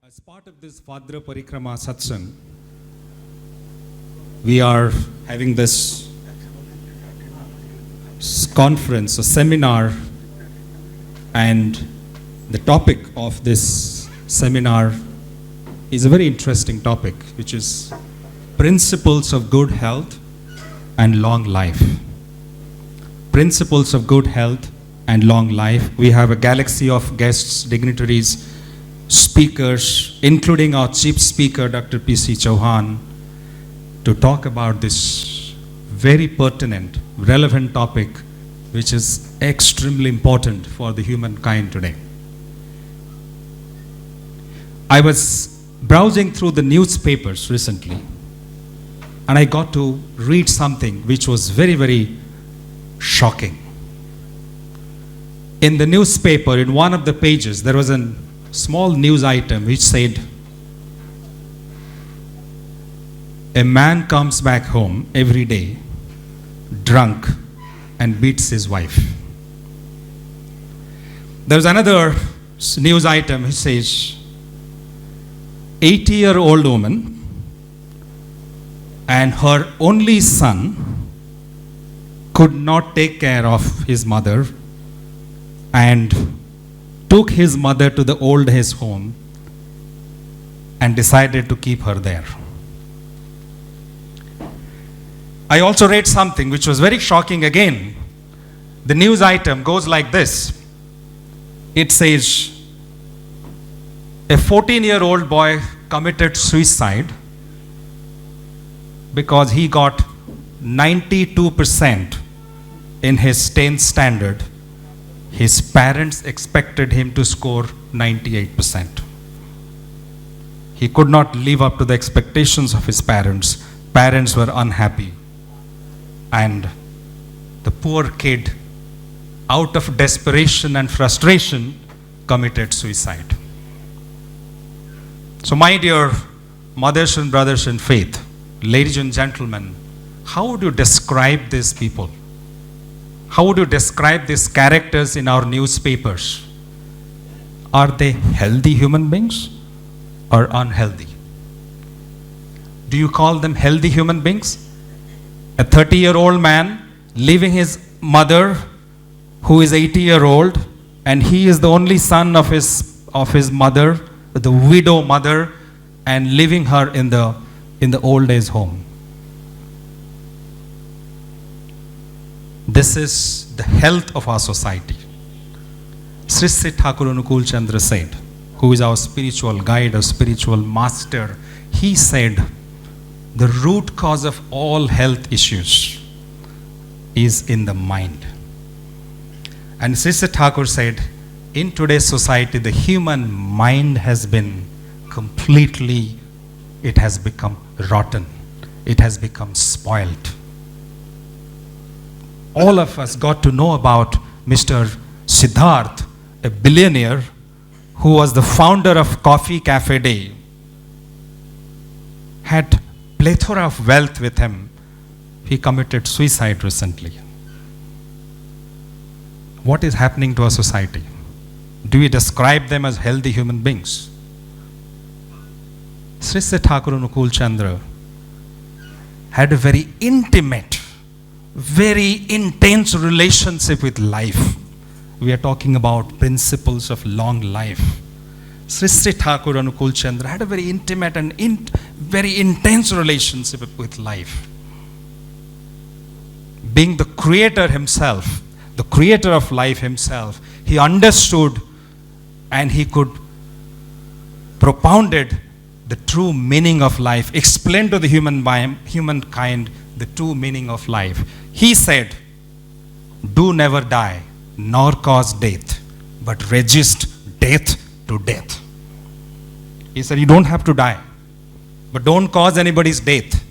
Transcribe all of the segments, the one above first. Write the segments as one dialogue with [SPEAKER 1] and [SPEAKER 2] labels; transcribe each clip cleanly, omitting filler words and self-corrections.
[SPEAKER 1] As part of this Vadra Parikrama Satsang, we are having this conference, a seminar, and the topic of this seminar is a very interesting topic, which is principles of good health and long life. Principles of good health and long life. We have a galaxy of guests, dignitaries, speakers, including our chief speaker, Dr. P.C. Chauhan, to talk about this very pertinent, relevant topic, which is extremely important for the humankind today. I was browsing through the newspapers recently, and I got to read something which was very, very shocking. In the newspaper, in one of the pages, there was a small news item which said, a man comes back home every day, drunk, and beats his wife. There's another news item which says, 80-year-old woman and her only son could not take care of his mother and took his mother to the old age home and decided to keep her there. I also read something which was very shocking again. The news item goes like this. It says, a 14-year-old boy committed suicide because he got 92% in his 10th standard. His parents expected him to score 98%. He could not live up to the expectations of his parents. Parents were unhappy. And the poor kid, out of desperation and frustration, committed suicide. So my dear mothers and brothers in faith, ladies and gentlemen, how would you describe these people? How would you describe these characters in our newspapers? Are they healthy human beings or unhealthy? Do you call them healthy human beings? A 30-year-old man leaving his mother who is 80-year-old, and he is the only son of his mother, the widow mother, and leaving her in the old age home. This is the health of our society. Sri Sri Thakur Anukul Chandra said, who is our spiritual guide, our spiritual master, he said, the root cause of all health issues is in the mind. And Sri Sri Thakur said, in today's society, the human mind has been completely, it has become rotten. It has become spoiled. All of us got to know about Mr. Siddharth, a billionaire who was the founder of Coffee Cafe Day, had plethora of wealth with him. He committed suicide recently. What is happening to our society? Do we describe them as healthy human beings? Sri Sri Thakur Anukul Chandra had a very intimate, very intense relationship with life. We are talking about principles of long life. Sri Sri Thakur Anukul Chandra had a very intimate and very intense relationship with life. Being the creator himself, the creator of life himself, he understood and he could propounded the true meaning of life, explained to the humankind the true meaning of life. He said, do never die, nor cause death, but resist death to death. He said, you don't have to die, but don't cause anybody's death.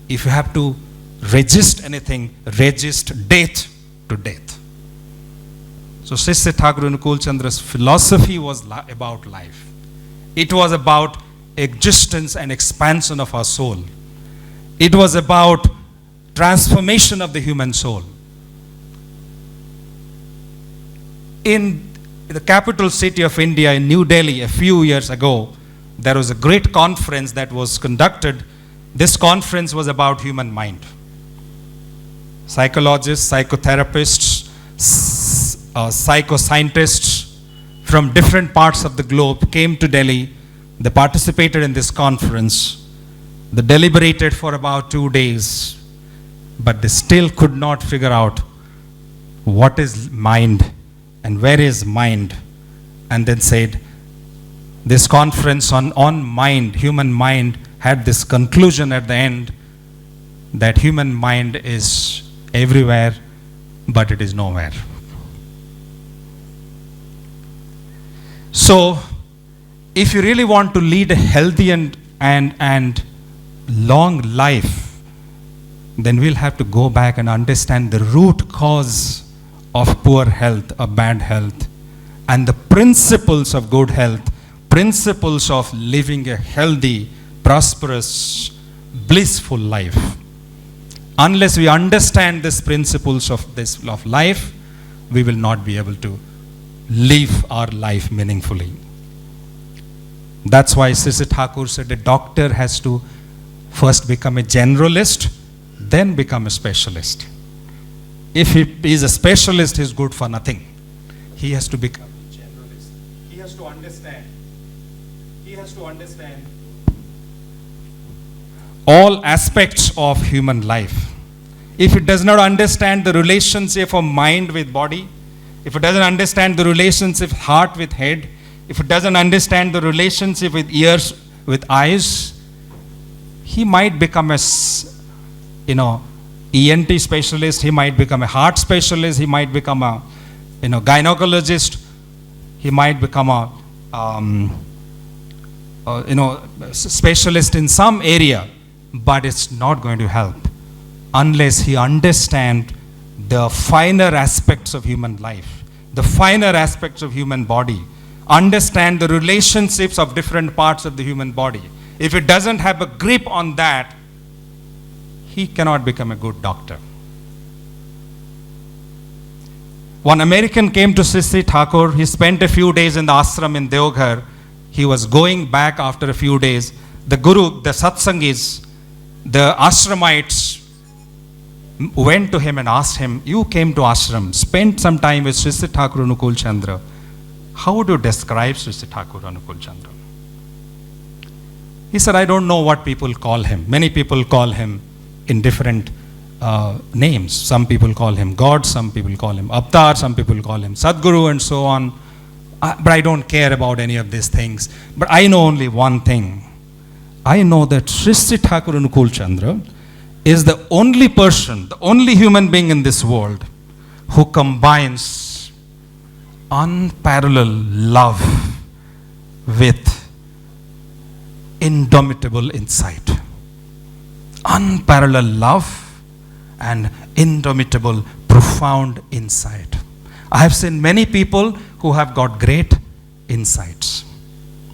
[SPEAKER 1] If you have to resist anything, resist death to death. So Sri Sri Thakur Anukul Chandra's philosophy was about life. It was about existence and expansion of our soul. It was about transformation of the human soul. In the capital city of India, in New Delhi, a few years ago, there was a great conference that was conducted. This conference was about human mind. Psychologists, psychotherapists, psychoscientists from different parts of the globe came to Delhi. They participated in this conference. They deliberated for about 2 days, but they still could not figure out what is mind and where is mind. And then said, this conference on mind, human mind, had this conclusion at the end that human mind is everywhere, but it is nowhere. So, if you really want to lead a healthy and long life, then we'll have to go back and understand the root cause of poor health or bad health, and the principles of good health, principles of living a healthy, prosperous, blissful life. Unless we understand these principles of life, we will not be able to live our life meaningfully. That's why Sri Thakur said a doctor has to first become a generalist, then become a specialist. If he is a specialist, he is good for nothing. He has to become a generalist. He has to understand. He has to understand all aspects of human life. If it does not understand the relationship of mind with body, if it doesn't understand the relationship heart with head, if it doesn't understand the relationship with ears with eyes, he might become a ENT specialist, he might become a heart specialist, he might become a gynecologist, he might become a specialist in some area, but it's not going to help unless he understands the finer aspects of human life, the finer aspects of human body, understand the relationships of different parts of the human body. If it doesn't have a grip on that, he cannot become a good doctor. One American came to Sri Thakur. He spent a few days in the ashram in Deoghar. He was going back after a few days. The guru, the satsangis, the ashramites went to him and asked him, you came to ashram, spent some time with Sri Thakur Anukul Chandra. How would you describe Sri Thakur Anukul Chandra? He said, I don't know what people call him. Many people call him in different names. Some people call him God, some people call him Avatar, some people call him Sadguru and so on. But I don't care about any of these things. But I know only one thing. I know that Sri Thakur Anukul Chandra is the only person, the only human being in this world who combines unparalleled love with indomitable insight. Unparalleled love and indomitable, profound insight. I have seen many people who have got great insights.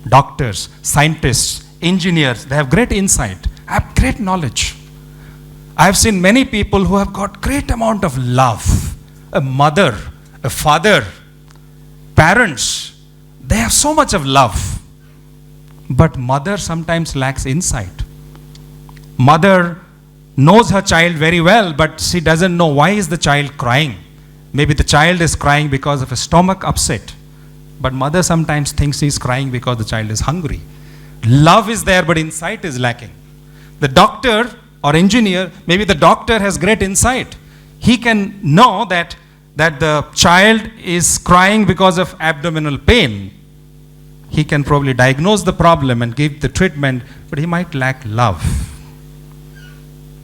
[SPEAKER 1] Doctors, scientists, engineers, they have great insight, have great knowledge. I have seen many people who have got great amount of love. A mother, a father, parents, they have so much of love. But mother sometimes lacks insight. Mother knows her child very well, but she doesn't know why is the child crying. Maybe the child is crying because of a stomach upset. But mother sometimes thinks he is crying because the child is hungry. Love is there, but insight is lacking. The doctor or engineer, maybe the doctor has great insight. He can know that the child is crying because of abdominal pain. He can probably diagnose the problem and give the treatment, but he might lack love.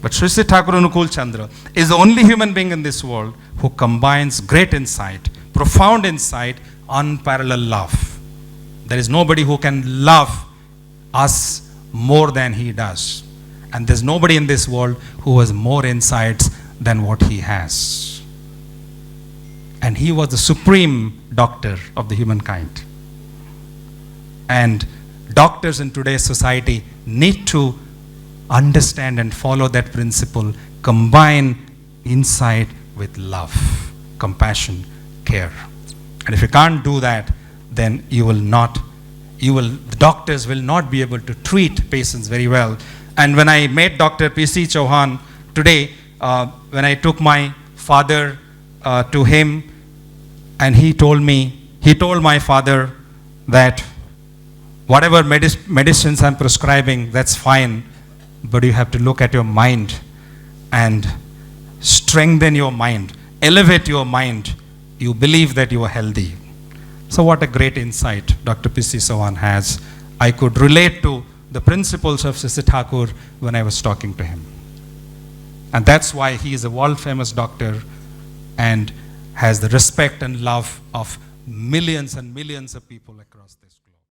[SPEAKER 1] But Sri Thakur Anukul Chandra is the only human being in this world who combines great insight, profound insight, unparalleled love. There is nobody who can love us more than he does. And there's nobody in this world who has more insights than what he has. And he was the supreme doctor of the humankind. And doctors in today's society need to understand and follow that principle, combine insight with love, compassion, care. And if you can't do that, then you will not the doctors will not be able to treat patients very well. And when I met Dr. P.C. Chauhan today, when I took my father to him, and he told my father that whatever medicines I'm prescribing, that's fine, but you have to look at your mind and strengthen your mind, elevate your mind. You believe that you are healthy. So what a great insight Dr. P.C. Chauhan has. I could relate to the principles of Sisi Thakur when I was talking to him. And that's why he is a world-famous doctor and has the respect and love of millions and millions of people across this.